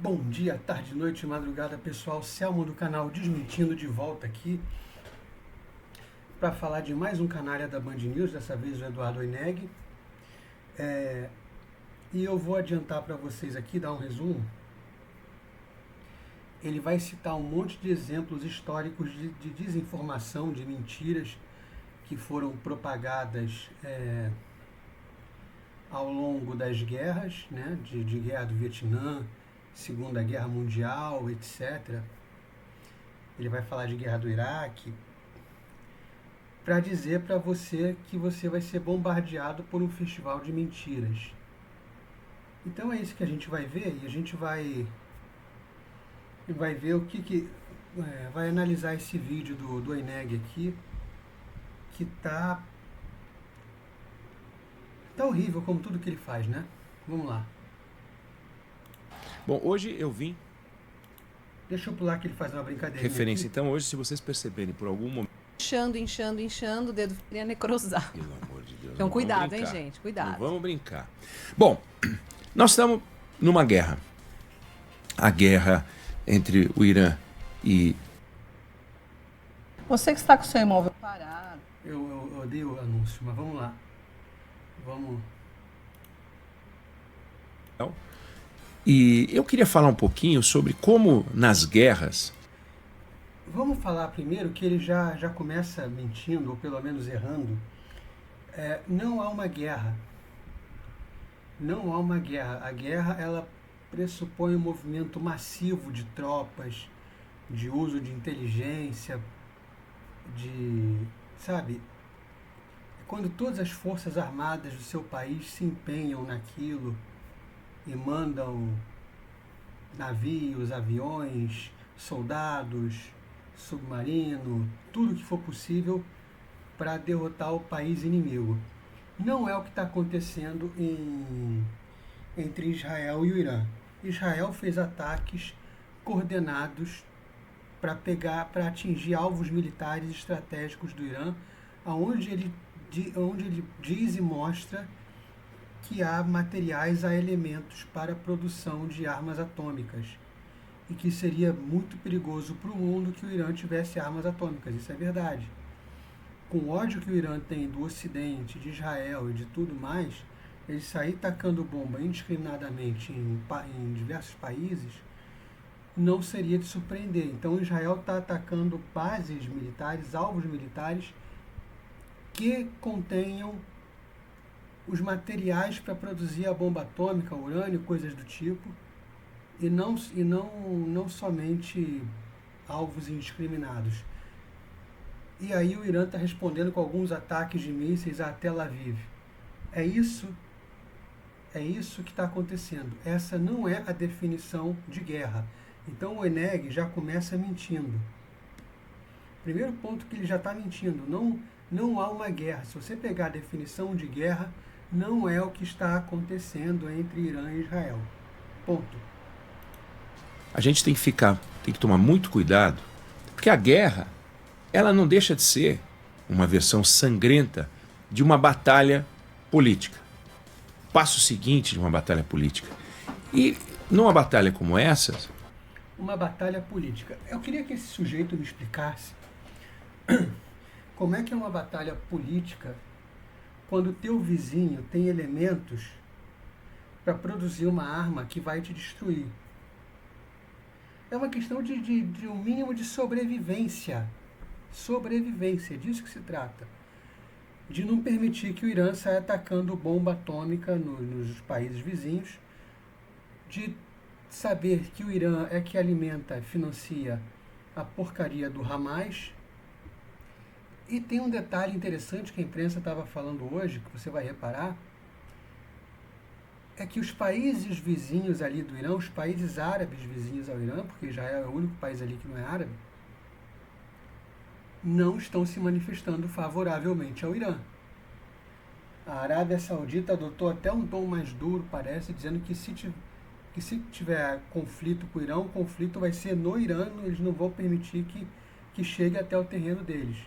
Bom dia, tarde, noite, madrugada, pessoal. Selmo do canal Desmentindo de volta aqui para falar de mais um canalha da Band News, dessa vez o Eduardo Oineg. E eu vou adiantar para vocês aqui, dar um resumo. Ele vai citar um monte de exemplos históricos de desinformação, de mentiras que foram propagadas ao longo das guerras, né, de guerra do Vietnã, Segunda Guerra Mundial, etc. Ele vai falar de guerra do Iraque, para dizer para você que você vai ser bombardeado por um festival de mentiras. Então é isso que a gente vai ver, e a gente vai ver o que vai analisar esse vídeo do Oineg aqui, que tá horrível, como tudo que ele faz, né? Vamos lá. Bom, hoje eu vim... Deixa eu pular que ele faz uma brincadeira. Referência, então, hoje, se vocês perceberem por algum momento... Inchando, o dedo ia necrosar. Pelo amor de Deus. Então cuidado, hein, gente? Cuidado. Não vamos brincar. Bom, nós estamos numa guerra. A guerra entre o Irã e... Você que está com o seu imóvel parado. Eu odeio o anúncio, mas vamos lá. Vamos... E eu queria falar um pouquinho sobre como nas guerras... Vamos falar primeiro que ele já começa mentindo, ou pelo menos errando. Não há uma guerra. Não há uma guerra. A guerra, ela pressupõe um movimento massivo de tropas, de uso de inteligência, sabe? Quando todas as forças armadas do seu país se empenham naquilo e mandam navios, aviões, soldados, submarino, tudo que for possível para derrotar o país inimigo. Não é o que está acontecendo entre Israel e o Irã. Israel fez ataques coordenados para atingir alvos militares estratégicos do Irã, onde ele diz e mostra que há materiais, há elementos para a produção de armas atômicas, e que seria muito perigoso para o mundo que o Irã tivesse armas atômicas. Isso é verdade. Com o ódio que o Irã tem do Ocidente, de Israel e de tudo mais, ele sair tacando bomba indiscriminadamente em diversos países não seria de surpreender. Então Israel está atacando bases militares, alvos militares que contenham os materiais para produzir a bomba atômica, urânio, coisas do tipo, e não somente alvos indiscriminados. E aí o Irã está respondendo com alguns ataques de mísseis a Tel Aviv. É isso que está acontecendo. Essa não é a definição de guerra. Então o Oineg já começa mentindo. Primeiro ponto que ele já está mentindo. Não há uma guerra. Se você pegar a definição de guerra, não é o que está acontecendo entre Irã e Israel. Ponto. A gente tem que tomar muito cuidado, porque a guerra, ela não deixa de ser uma versão sangrenta de uma batalha política. Passo seguinte de uma batalha política. E numa batalha como essa... Uma batalha política. Eu queria que esse sujeito me explicasse como é que é uma batalha política quando o teu vizinho tem elementos para produzir uma arma que vai te destruir. É uma questão de um mínimo de sobrevivência. Sobrevivência, disso que se trata. De não permitir que o Irã saia atacando bomba atômica nos países vizinhos, de saber que o Irã é que alimenta e financia a porcaria do Hamas. E tem um detalhe interessante que a imprensa estava falando hoje, que você vai reparar, é que os países vizinhos ali do Irã, os países árabes vizinhos ao Irã, porque Israel é o único país ali que não é árabe, não estão se manifestando favoravelmente ao Irã. A Arábia Saudita adotou até um tom mais duro, parece, dizendo que se tiver conflito com o Irã, o conflito vai ser no Irã, eles não vão permitir que chegue até o terreno deles.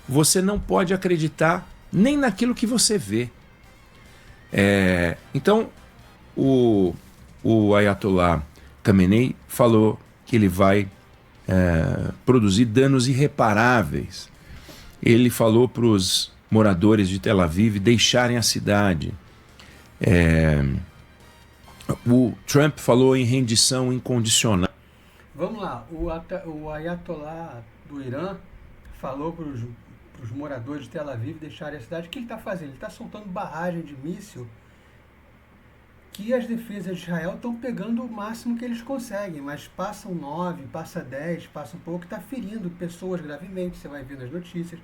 Você não pode acreditar nem naquilo que você vê. Então, o Ayatollah Khamenei falou que ele vai produzir danos irreparáveis. Ele falou para os moradores de Tel Aviv deixarem a cidade. O Trump falou em rendição incondicional. Vamos lá, o Ayatollah do Irã falou para os moradores de Tel Aviv deixarem a cidade. O que ele está fazendo? Ele está soltando barragem de míssil que as defesas de Israel estão pegando o máximo que eles conseguem, mas passam 9, passa 10, passa um pouco, está ferindo pessoas gravemente, você vai ver nas notícias,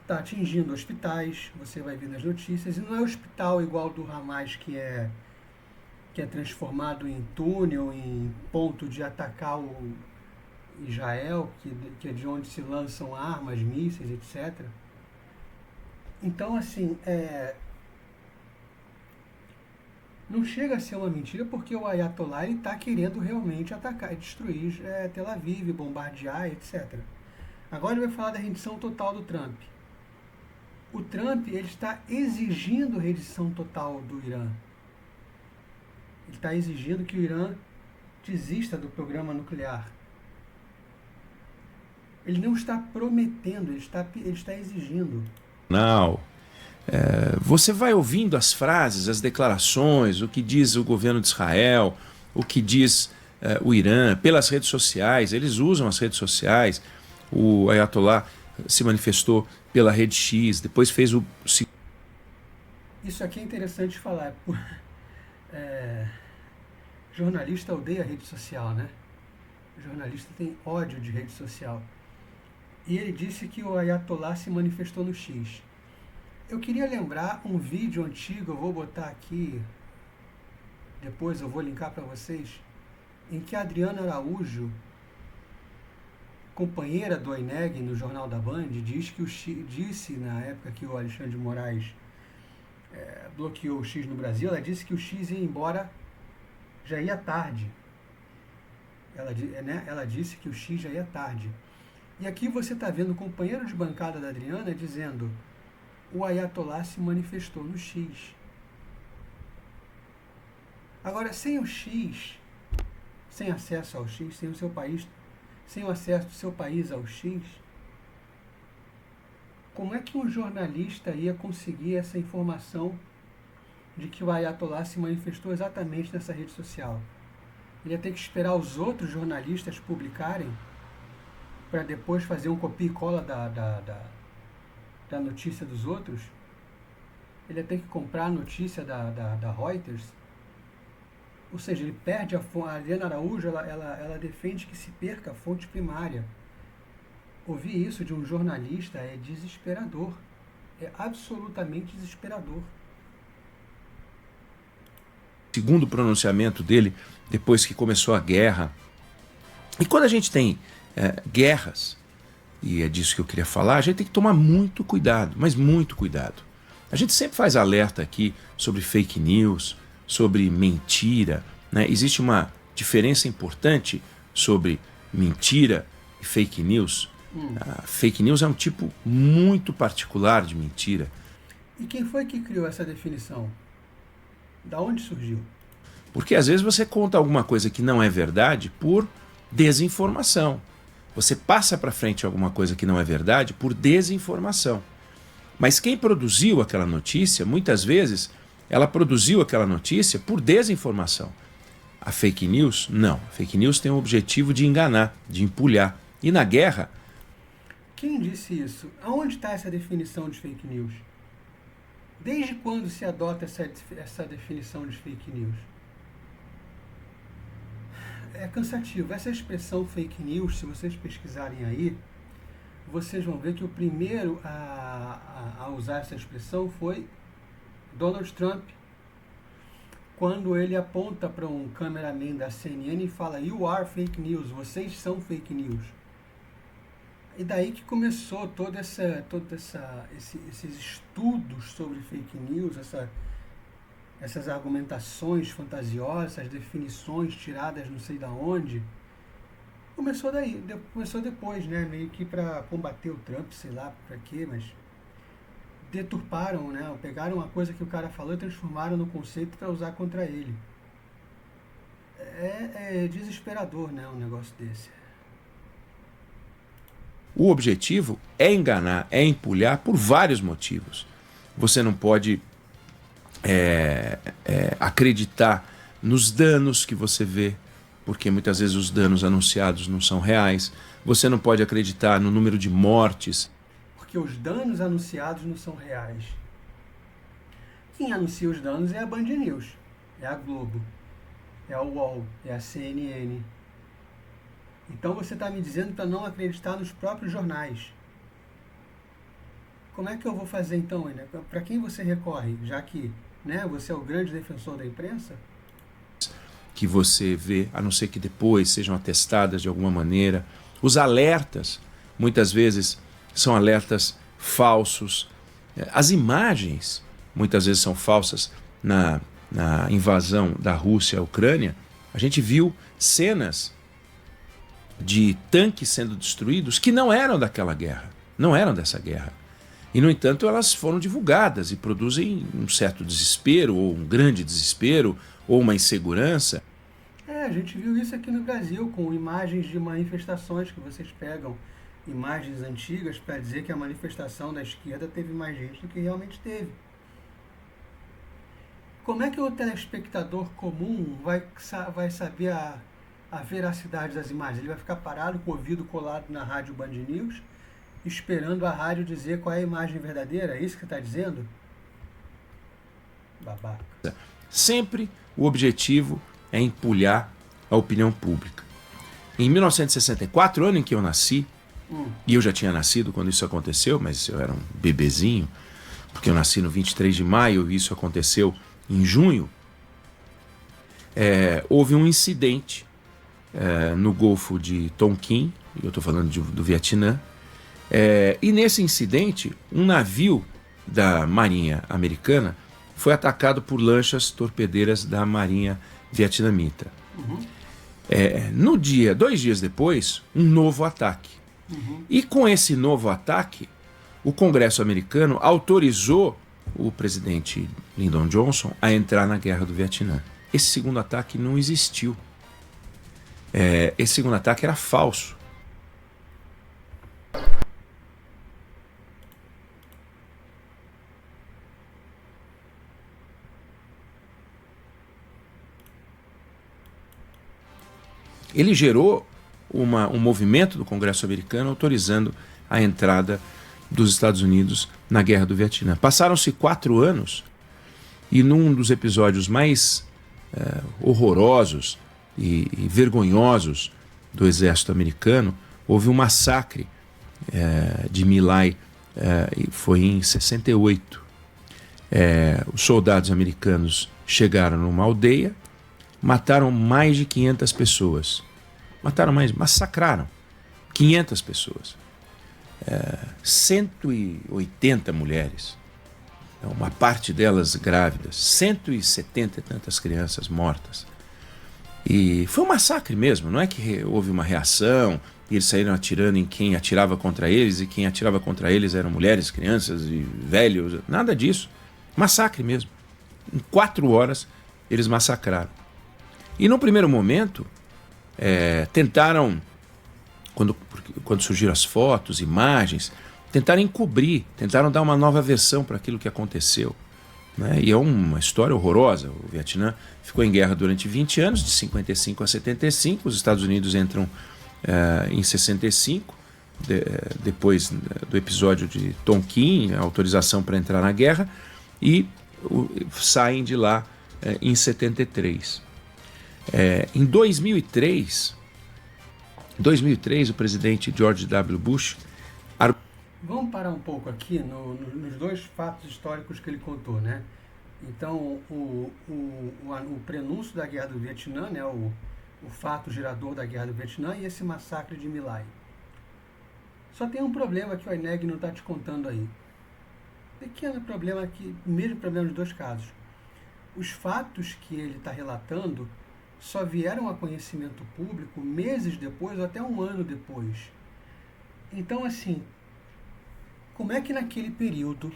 está atingindo hospitais, você vai ver nas notícias, e não é hospital igual do Hamas que é transformado em túnel, em ponto de atacar o Israel, que é de onde se lançam armas, mísseis, etc. Então, assim, não chega a ser uma mentira, porque o Ayatollah está querendo realmente atacar, destruir Tel Aviv, bombardear, etc. Agora ele vai falar da rendição total do Trump. O Trump ele está exigindo rendição total do Irã. Ele está exigindo que o Irã desista do programa nuclear. Ele não está prometendo, ele está exigindo. Não. Você vai ouvindo as frases, as declarações, o que diz o governo de Israel, o que diz o Irã, pelas redes sociais. Eles usam as redes sociais. O Ayatollah se manifestou pela Rede X, depois fez o... Isso aqui é interessante falar. Jornalista odeia rede social, né? Jornalista tem ódio de rede social. E ele disse que o Ayatollah se manifestou no X. Eu queria lembrar um vídeo antigo, eu vou botar aqui, depois eu vou linkar para vocês, em que a Adriana Araújo, companheira do Oineg no Jornal da Band, disse na época que o Alexandre de Moraes bloqueou o X no Brasil, ela disse que o X ia embora, já ia tarde. Ela disse que o X já ia tarde. E aqui você está vendo o companheiro de bancada da Adriana dizendo: o Ayatollah se manifestou no X. Agora, sem o X, sem acesso ao X, sem o acesso do seu país ao X, como é que um jornalista ia conseguir essa informação de que o Ayatollah se manifestou exatamente nessa rede social? Ele ia ter que esperar os outros jornalistas publicarem para depois fazer um copia e cola da notícia dos outros? Ele ia ter que comprar a notícia da Reuters? Ou seja, ele perde a fonte. A Adriana Araújo, ela defende que se perca a fonte primária. Ouvir isso de um jornalista é desesperador. É absolutamente desesperador. Segundo pronunciamento dele, depois que começou a guerra. E quando a gente tem guerras, e é disso que eu queria falar, a gente tem que tomar muito cuidado, mas muito cuidado. A gente sempre faz alerta aqui sobre fake news, sobre mentira, né? Existe uma diferença importante sobre mentira e fake news. A fake news é um tipo muito particular de mentira. E quem foi que criou essa definição? Da onde surgiu? Porque às vezes você conta alguma coisa que não é verdade por desinformação. Você passa para frente alguma coisa que não é verdade por desinformação. Mas quem produziu aquela notícia, muitas vezes, ela produziu aquela notícia por desinformação. A fake news, não. A fake news tem o objetivo de enganar, de empulhar. E na guerra... Quem disse isso? Aonde está essa definição de fake news? Desde quando se adota essa definição de fake news? É cansativo. Essa expressão fake news, se vocês pesquisarem aí, vocês vão ver que o primeiro a usar essa expressão foi Donald Trump, quando ele aponta para um cameraman da CNN e fala: "You are fake news", vocês são fake news. E daí que começou esses estudos sobre fake news, essas argumentações fantasiosas, essas definições tiradas não sei da onde. Começou depois, né? Meio que para combater o Trump, sei lá para quê, mas deturparam, né? Pegaram uma coisa que o cara falou e transformaram no conceito para usar contra ele. É desesperador, né, um negócio desse. O objetivo é enganar, é empulhar por vários motivos. Você não pode acreditar nos danos que você vê, porque muitas vezes os danos anunciados não são reais. Você não pode acreditar no número de mortes. Porque os danos anunciados não são reais. Quem anuncia os danos é a Band News, é a Globo, é a UOL, é a CNN. Então você está me dizendo para não acreditar nos próprios jornais. Como é que eu vou fazer então, né? Para quem você recorre, já que, né, você é o grande defensor da imprensa? Que você vê, a não ser que depois sejam atestadas de alguma maneira. Os alertas, muitas vezes, são alertas falsos. As imagens, muitas vezes, são falsas. Na invasão da Rússia à Ucrânia, a gente viu cenas de tanques sendo destruídos que não eram daquela guerra, não eram dessa guerra. E, no entanto, elas foram divulgadas e produzem um certo desespero, ou um grande desespero, ou uma insegurança. A gente viu isso aqui no Brasil, com imagens de manifestações que vocês pegam, imagens antigas, para dizer que a manifestação da esquerda teve mais gente do que realmente teve. Como é que o telespectador comum vai saber a veracidade das imagens? Ele vai ficar parado com o ouvido colado na rádio Band News, esperando a rádio dizer qual é a imagem verdadeira? É isso que você está dizendo? Babaca. Sempre o objetivo é empulhar a opinião pública. Em 1964, ano em que eu nasci, e eu já tinha nascido quando isso aconteceu, mas eu era um bebezinho, porque eu nasci no 23 de maio e isso aconteceu em junho, houve um incidente no Golfo de Tonkin, eu estou falando do Vietnã, e nesse incidente, um navio da Marinha Americana foi atacado por lanchas torpedeiras da Marinha Vietnamita. No dia, 2 dias depois, um novo ataque. E com esse novo ataque, o Congresso americano autorizou o presidente Lyndon Johnson a entrar na guerra do Vietnã. Esse segundo ataque não existiu. Esse segundo ataque era falso. Ele gerou um movimento do Congresso americano autorizando a entrada dos Estados Unidos na Guerra do Vietnã. Passaram-se 4 anos e num dos episódios mais horrorosos e vergonhosos do exército americano, houve um massacre de My Lai, foi em 68. Os soldados americanos chegaram numa aldeia, mataram mais de 500 pessoas. Massacraram 500 pessoas. 180 mulheres, uma parte delas grávidas, 170 e tantas crianças mortas. E foi um massacre mesmo, não é que houve uma reação e eles saíram atirando em quem atirava contra eles, e quem atirava contra eles eram mulheres, crianças e velhos, nada disso. Massacre mesmo. Em 4 horas eles massacraram. E no primeiro momento, tentaram, quando surgiram as fotos, imagens, tentaram encobrir, tentaram dar uma nova versão para aquilo que aconteceu. Né? E é uma história horrorosa. O Vietnã ficou em guerra durante 20 anos, de 55 a 75. Os Estados Unidos entram em 65, depois do episódio de Tonkin, a autorização para entrar na guerra, e saem de lá em 73. Em 2003, o presidente George W. Bush... Vamos parar um pouco aqui nos 2 fatos históricos que ele contou, né? Então, o prenúncio da Guerra do Vietnã, né? O fato gerador da Guerra do Vietnã, e esse massacre de My Lai. Só tem um problema que o INEG não está te contando aí. Pequeno problema aqui, mesmo problema nos 2 casos. Os fatos que ele está relatando só vieram a conhecimento público meses depois ou até 1 ano depois. Então, assim, como é que naquele período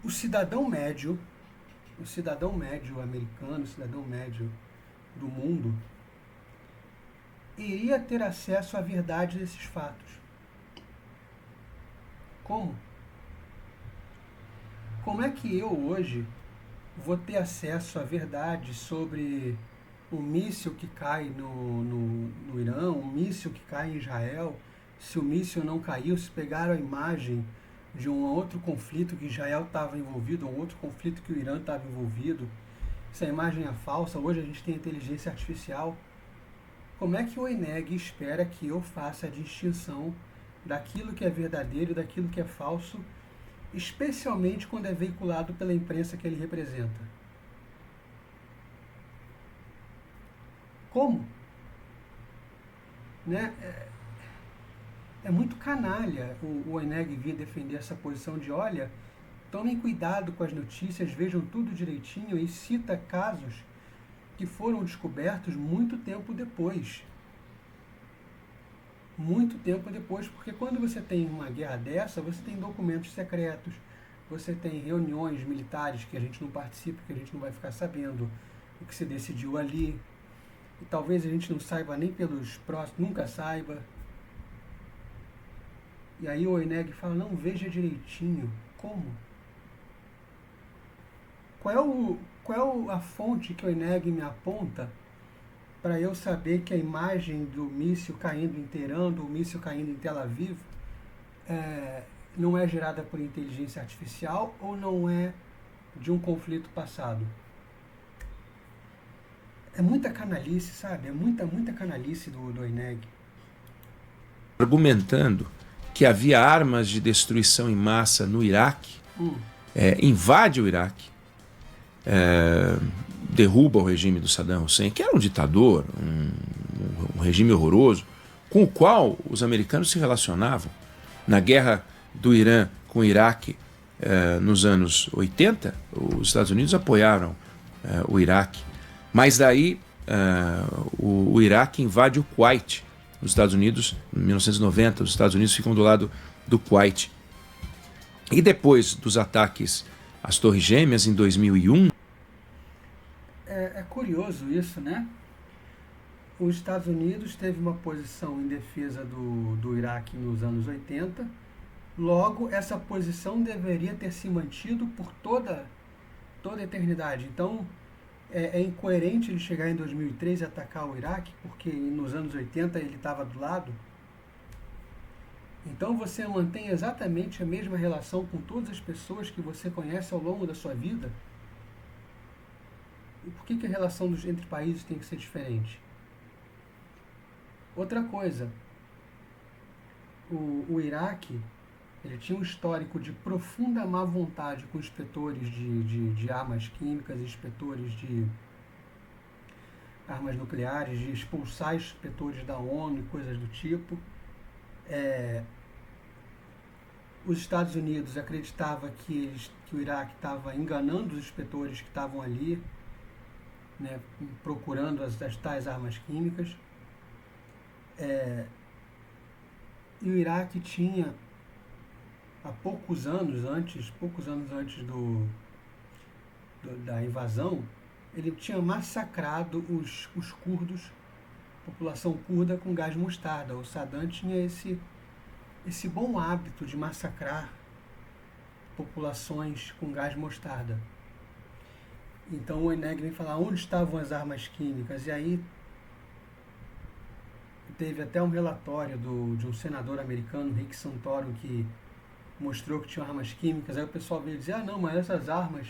o cidadão médio americano, o cidadão médio do mundo, iria ter acesso à verdade desses fatos. Como? Como é que eu hoje vou ter acesso à verdade sobre um míssil que cai no Irã, um míssil que cai em Israel, se o míssil não caiu, se pegaram a imagem de um outro conflito que Israel estava envolvido, um outro conflito que o Irã estava envolvido, se a imagem é falsa, hoje a gente tem inteligência artificial. Como é que o ENEG espera que eu faça a distinção daquilo que é verdadeiro e daquilo que é falso, especialmente quando é veiculado pela imprensa que ele representa? Como? Né? É muito canalha o ENEG vir defender essa posição de, olha, tomem cuidado com as notícias, vejam tudo direitinho, e cita casos que foram descobertos muito tempo depois. Muito tempo depois, porque quando você tem uma guerra dessa, você tem documentos secretos, você tem reuniões militares que a gente não participa, que a gente não vai ficar sabendo o que se decidiu ali, e talvez a gente não saiba nem pelos próximos, nunca saiba. E aí o ENEG fala, não, veja direitinho. Como? Qual é a fonte que o ENEG me aponta para eu saber que a imagem do míssil caindo em Teherã, do míssil caindo em Tel Aviv, não é gerada por inteligência artificial ou não é de um conflito passado? É muita canalice, sabe? É muita canalice do ENEG. Argumentando que havia armas de destruição em massa no Iraque, invade o Iraque, derruba o regime do Saddam Hussein, que era um ditador, um regime horroroso, com o qual os americanos se relacionavam. Na guerra do Irã com o Iraque, nos anos 80, os Estados Unidos apoiaram o Iraque. Mas daí o Iraque invade o Kuwait. Os Estados Unidos, em 1990, os Estados Unidos ficam do lado do Kuwait. E depois dos ataques às Torres Gêmeas, em 2001... É curioso isso, né? Os Estados Unidos teve uma posição em defesa do Iraque nos anos 80. Logo, essa posição deveria ter se mantido por toda a eternidade. Então, é incoerente ele chegar em 2003 e atacar o Iraque, porque nos anos 80 ele estava do lado. Então você mantém exatamente a mesma relação com todas as pessoas que você conhece ao longo da sua vida. E por que a relação entre países tem que ser diferente? Outra coisa, o Iraque, ele tinha um histórico de profunda má vontade com inspetores de armas químicas, inspetores de armas nucleares, de expulsar inspetores da ONU e coisas do tipo. Os Estados Unidos acreditavam que o Iraque estava enganando os inspetores que estavam ali, né, procurando as tais armas químicas. E o Iraque tinha, há poucos anos antes da invasão, ele tinha massacrado os curdos, a população curda, com gás mostarda. O Saddam tinha esse bom hábito de massacrar populações com gás mostarda. Então o ENEG vem falar onde estavam as armas químicas, e aí teve até um relatório de um senador americano, Rick Santorum, que mostrou que tinha armas químicas. Aí o pessoal veio dizer, não, mas essas armas,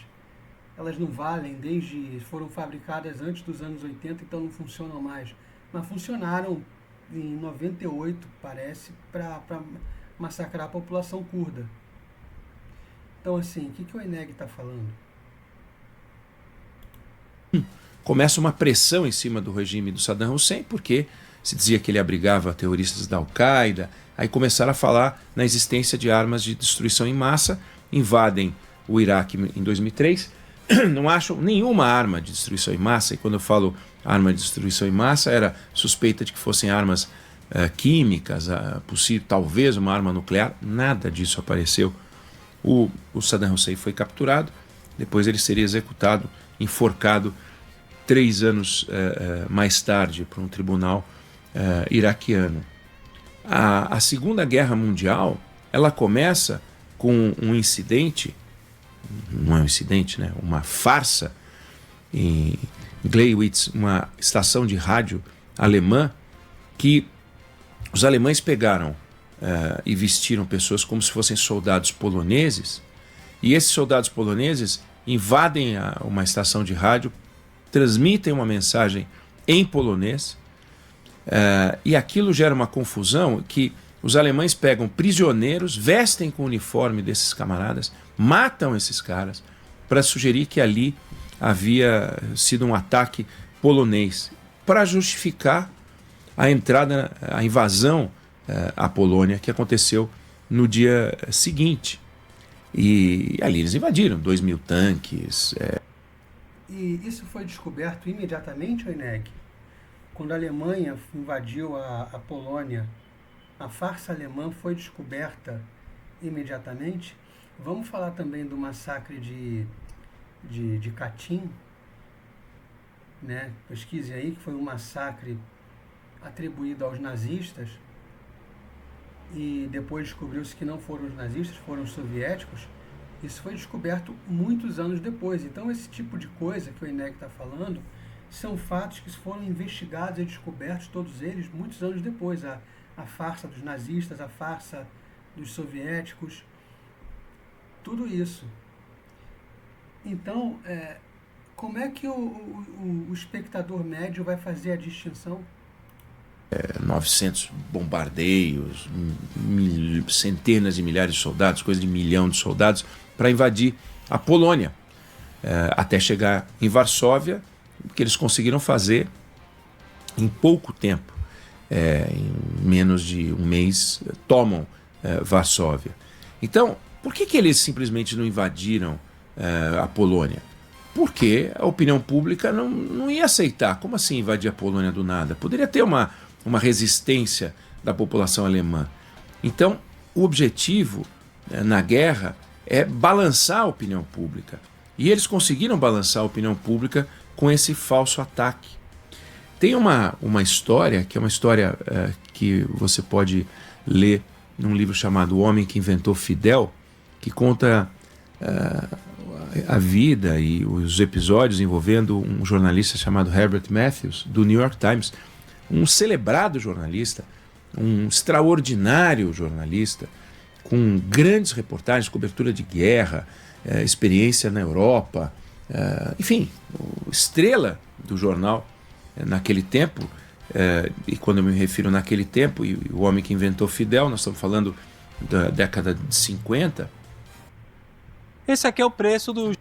elas não valem, foram fabricadas antes dos anos 80, então não funcionam mais. Mas funcionaram em 98, parece, para massacrar a população curda. Então, assim, o que o ENEG está falando? Começa uma pressão em cima do regime do Saddam Hussein, porque se dizia que ele abrigava terroristas da Al-Qaeda. Aí começaram a falar na existência de armas de destruição em massa, invadem o Iraque em 2003, não acham nenhuma arma de destruição em massa, e quando eu falo arma de destruição em massa, era suspeita de que fossem armas químicas, possível, talvez uma arma nuclear. Nada disso apareceu. O Saddam Hussein foi capturado, depois ele seria executado, enforcado 3 anos mais tarde por um tribunal iraquiano. A Segunda Guerra Mundial, ela começa com um incidente, não é um incidente, né? Uma farsa em Gleiwitz, uma estação de rádio alemã, que os alemães pegaram e vestiram pessoas como se fossem soldados poloneses, e esses soldados poloneses invadem uma estação de rádio, transmitem uma mensagem em polonês, e aquilo gera uma confusão que os alemães pegam prisioneiros, vestem com o uniforme desses camaradas, matam esses caras para sugerir que ali havia sido um ataque polonês, para justificar a entrada, a invasão à Polônia que aconteceu no dia seguinte. E ali eles invadiram 2.000 tanques. E isso foi descoberto imediatamente, Oineg? Quando a Alemanha invadiu a Polônia, a farsa alemã foi descoberta imediatamente? Vamos falar também do massacre de Katyn, né? Pesquise aí, que foi um massacre atribuído aos nazistas, e depois descobriu-se que não foram os nazistas, foram os soviéticos. Isso foi descoberto muitos anos depois. Então, esse tipo de coisa que o Oineg está falando são fatos que foram investigados e descobertos, todos eles, muitos anos depois. A farsa dos nazistas, a farsa dos soviéticos, tudo isso. Então, como é que o espectador médio vai fazer a distinção? 900 bombardeios, centenas de milhares de soldados, coisa de 1 milhão de soldados, para invadir a Polônia, até chegar em Varsóvia, que eles conseguiram fazer em pouco tempo. Em menos de um mês, tomam Varsóvia. Então, por que eles simplesmente não invadiram a Polônia? Porque a opinião pública não ia aceitar. Como assim invadir a Polônia do nada? Poderia ter uma resistência da população alemã. Então, o objetivo na guerra é balançar a opinião pública. E eles conseguiram balançar a opinião pública com esse falso ataque. Tem uma história, que é uma história que você pode ler num livro chamado O Homem que Inventou Fidel, que conta a vida e os episódios envolvendo um jornalista chamado Herbert Matthews, do New York Times, um celebrado jornalista, um extraordinário jornalista, com grandes reportagens, cobertura de guerra, experiência na Europa, enfim, estrela do jornal naquele tempo. E quando eu me refiro naquele tempo, e o homem que inventou Fidel, nós estamos falando da década de 50. Esse aqui é o preço do...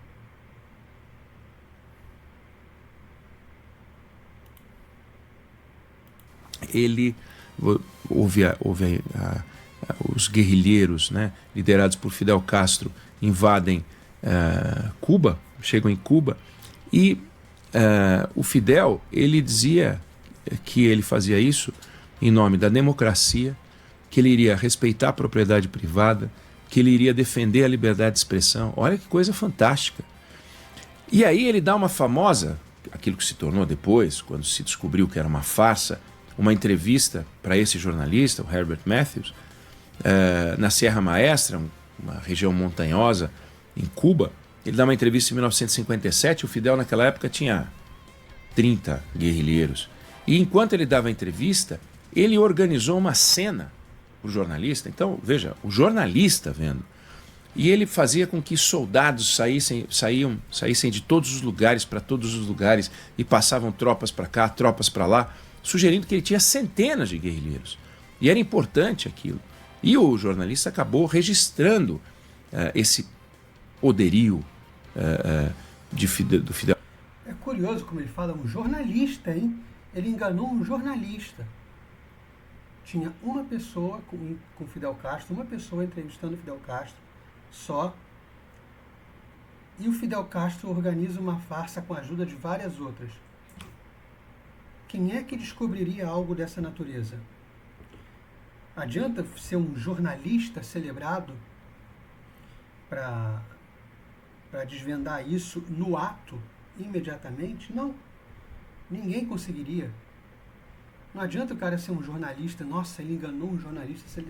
Ele houve os guerrilheiros, né, liderados por Fidel Castro, invadem Cuba, chegam em Cuba, e o Fidel, ele dizia que ele fazia isso em nome da democracia, que ele iria respeitar a propriedade privada, que ele iria defender a liberdade de expressão. Olha que coisa fantástica. E aí ele dá uma famosa, aquilo que se tornou depois, quando se descobriu que era uma farsa, uma entrevista para esse jornalista, o Herbert Matthews, na Sierra Maestra, uma região montanhosa em Cuba. Ele dá uma entrevista em 1957, o Fidel naquela época tinha 30 guerrilheiros. E enquanto ele dava a entrevista, ele organizou uma cena para o jornalista. Então, veja, o jornalista vendo. E ele fazia com que soldados saíssem de todos os lugares para todos os lugares e passavam tropas para cá, tropas para lá, sugerindo que ele tinha centenas de guerrilheiros. E era importante aquilo. E o jornalista acabou registrando esse poderio do Fidel. É curioso como ele fala, um jornalista, hein? Ele enganou um jornalista. Tinha uma pessoa com Fidel Castro, uma pessoa entrevistando Fidel Castro, só. E o Fidel Castro organiza uma farsa com a ajuda de várias outras. Quem é que descobriria algo dessa natureza? Adianta ser um jornalista celebrado para desvendar isso no ato, imediatamente? Não. Ninguém conseguiria. Não adianta o cara ser um jornalista, nossa, ele enganou um jornalista,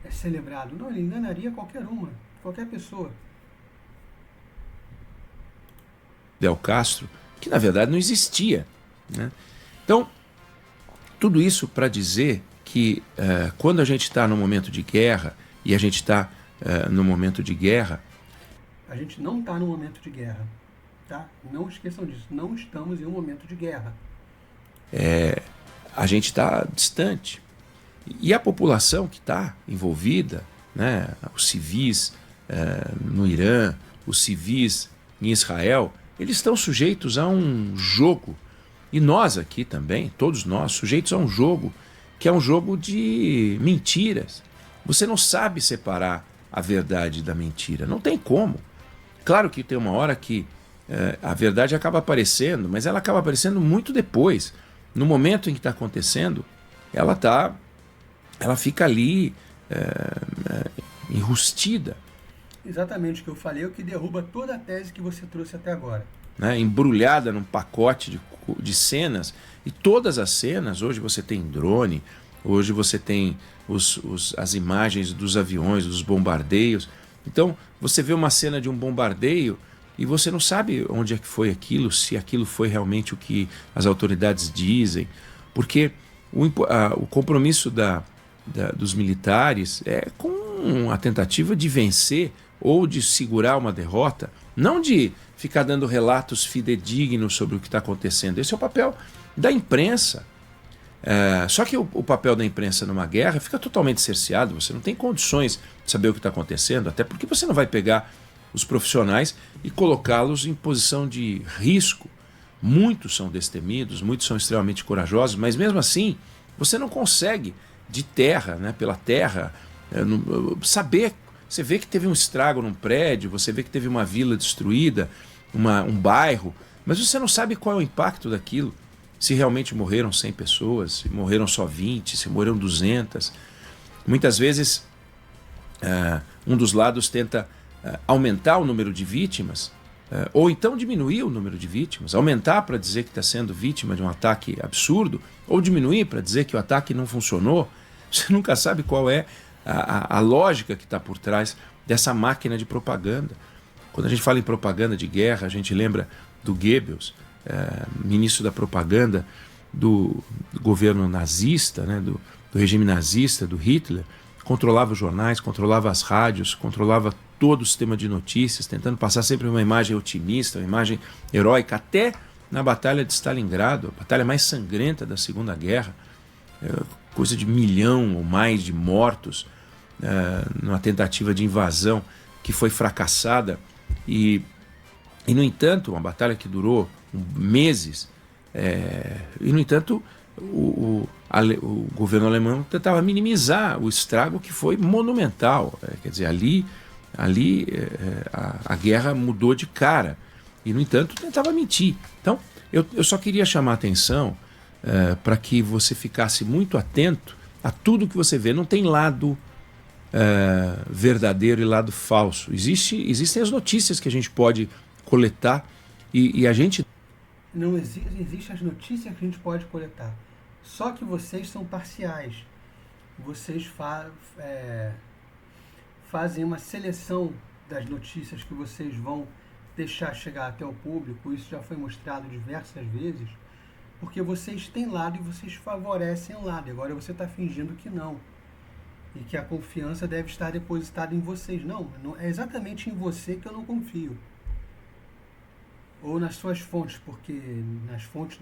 é celebrado. Não, ele enganaria qualquer pessoa. Fidel Castro, que na verdade não existia, né? Então, tudo isso para dizer que quando a gente está num momento de guerra, e a gente está no momento de guerra... A gente não está no momento de guerra, tá? Não esqueçam disso, não estamos em um momento de guerra. A gente está distante. E a população que está envolvida, né, os civis no Irã, os civis em Israel, eles estão sujeitos a um jogo. E nós aqui também, todos nós, sujeitos a um jogo, que é um jogo de mentiras. Você não sabe separar a verdade da mentira. Não tem como. Claro que tem uma hora que a verdade acaba aparecendo, mas ela acaba aparecendo muito depois. No momento em que está acontecendo, ela fica ali enrustida. Exatamente o que eu falei, é o que derruba toda a tese que você trouxe até agora. Né, embrulhada num pacote de cenas, e todas as cenas, hoje você tem drone, hoje você tem as imagens dos aviões, dos bombardeios. Então você vê uma cena de um bombardeio e você não sabe onde é que foi aquilo, se aquilo foi realmente o que as autoridades dizem, porque o compromisso dos militares é com a tentativa de vencer ou de segurar uma derrota, não de ficar dando relatos fidedignos sobre o que está acontecendo. Esse é o papel da imprensa. Só que o papel da imprensa numa guerra fica totalmente cerceado, você não tem condições de saber o que está acontecendo, até porque você não vai pegar os profissionais e colocá-los em posição de risco. Muitos são destemidos, muitos são extremamente corajosos, mas mesmo assim você não consegue de terra, né, pela terra, saber. Você vê que teve um estrago num prédio, você vê que teve uma vila destruída, um bairro, mas você não sabe qual é o impacto daquilo. Se realmente morreram 100 pessoas, se morreram só 20, se morreram 200. Muitas vezes um dos lados tenta aumentar o número de vítimas, ou então diminuir o número de vítimas, aumentar para dizer que está sendo vítima de um ataque absurdo, ou diminuir para dizer que o ataque não funcionou. Você nunca sabe qual é a lógica que está por trás dessa máquina de propaganda. Quando a gente fala em propaganda de guerra, a gente lembra do Goebbels, ministro da propaganda do governo nazista, né, do regime nazista, do Hitler, controlava os jornais, controlava as rádios, controlava todo o sistema de notícias, tentando passar sempre uma imagem otimista, uma imagem heróica, até na Batalha de Stalingrado, a batalha mais sangrenta da Segunda Guerra, coisa de 1 milhão ou mais de mortos, numa tentativa de invasão que foi fracassada, e no entanto, uma batalha que durou meses, e no entanto o governo alemão tentava minimizar o estrago que foi monumental. Quer dizer, ali a guerra mudou de cara, e no entanto tentava mentir. Então eu só queria chamar a atenção para que você ficasse muito atento a tudo que você vê. Não tem lado verdadeiro e lado falso. Existem as notícias que a gente pode coletar, e a gente... Não existem as notícias que a gente pode coletar. Só que vocês são parciais. Vocês fazem uma seleção das notícias que vocês vão deixar chegar até o público. Isso já foi mostrado diversas vezes, porque vocês têm lado e vocês favorecem o lado. Agora você está fingindo que não, e que a confiança deve estar depositada em vocês. Não, é exatamente em você que eu não confio. Ou nas suas fontes, porque nas fontes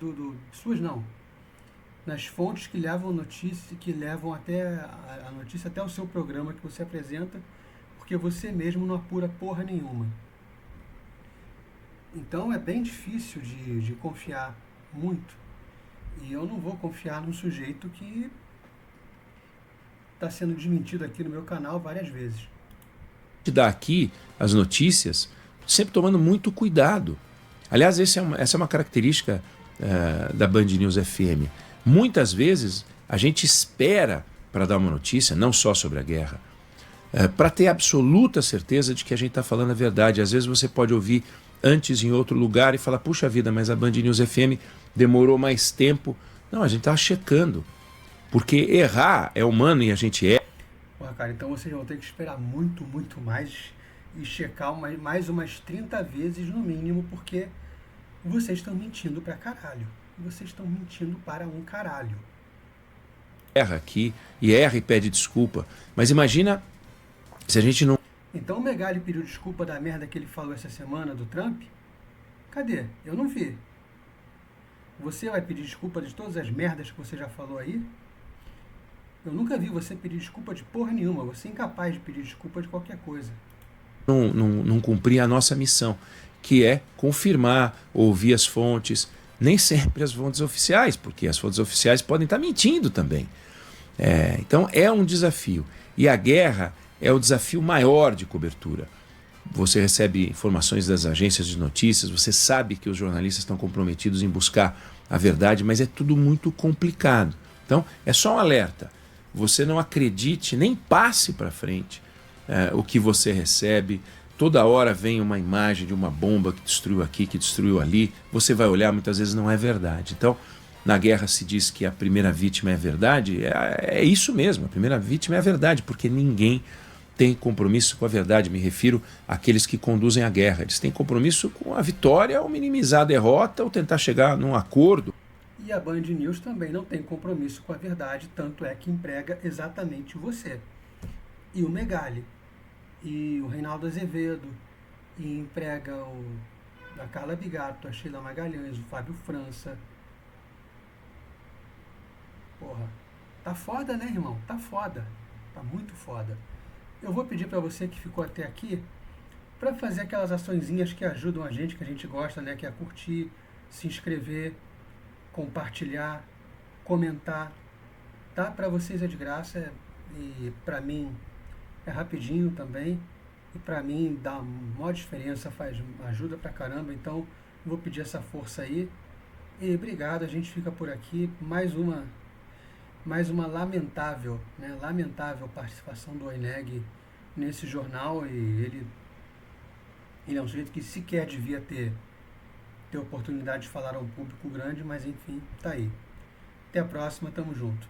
suas não. Nas fontes que levam notícia, que levam até a notícia até o seu programa que você apresenta, porque você mesmo não apura porra nenhuma. Então é bem difícil de confiar muito. E eu não vou confiar num sujeito que está sendo desmentido aqui no meu canal várias vezes. Te dá aqui as notícias sempre tomando muito cuidado. Aliás, essa é uma característica da Band News FM. Muitas vezes a gente espera para dar uma notícia, não só sobre a guerra, para ter absoluta certeza de que a gente está falando a verdade. Às vezes você pode ouvir antes em outro lugar e falar, puxa vida, mas a Band News FM demorou mais tempo. Não, a gente estava checando. Porque errar é humano e a gente é. Porra, cara, então vocês vão ter que esperar muito, muito mais e checar mais umas 30 vezes no mínimo, porque vocês estão mentindo pra caralho. Vocês estão mentindo para um caralho. Erra aqui, e erra e pede desculpa. Mas imagina se a gente não... Então o Megali pediu desculpa da merda que ele falou essa semana do Trump? Cadê? Eu não vi. Você vai pedir desculpa de todas as merdas que você já falou aí? Eu nunca vi você pedir desculpa de porra nenhuma. Você é incapaz de pedir desculpa de qualquer coisa. Não cumprir a nossa missão, que é confirmar, ouvir as fontes, nem sempre as fontes oficiais, porque as fontes oficiais podem estar mentindo também. Então é um desafio. E a guerra é o desafio maior de cobertura. Você recebe informações das agências de notícias, você sabe que os jornalistas estão comprometidos em buscar a verdade, mas é tudo muito complicado. Então é só um alerta. Você não acredite, nem passe para frente o que você recebe. Toda hora vem uma imagem de uma bomba que destruiu aqui, que destruiu ali. Você vai olhar, muitas vezes não é verdade. Então, na guerra se diz que a primeira vítima é a verdade. É isso mesmo, a primeira vítima é a verdade, porque ninguém tem compromisso com a verdade. Me refiro àqueles que conduzem a guerra. Eles têm compromisso com a vitória ou minimizar a derrota ou tentar chegar num acordo. E a Band News também não tem compromisso com a verdade, tanto é que emprega exatamente você. E o Megali, e o Reinaldo Azevedo, e emprega a Carla Bigato, a Sheila Magalhães, o Fábio França. Porra, tá foda, né, irmão? Tá foda. Tá muito foda. Eu vou pedir pra você que ficou até aqui pra fazer aquelas açõezinhas que ajudam a gente, que a gente gosta, né? Que é curtir, se inscrever, compartilhar, comentar. Tá? Pra vocês é de graça e pra mim é rapidinho também. E pra mim dá uma maior diferença, ajuda pra caramba. Então vou pedir essa força aí. E obrigado, a gente fica por aqui. Mais uma lamentável, né, lamentável participação do Oineg nesse jornal, e ele é um sujeito que sequer devia ter oportunidade de falar a um público grande, mas enfim, tá aí. Até a próxima, tamo junto.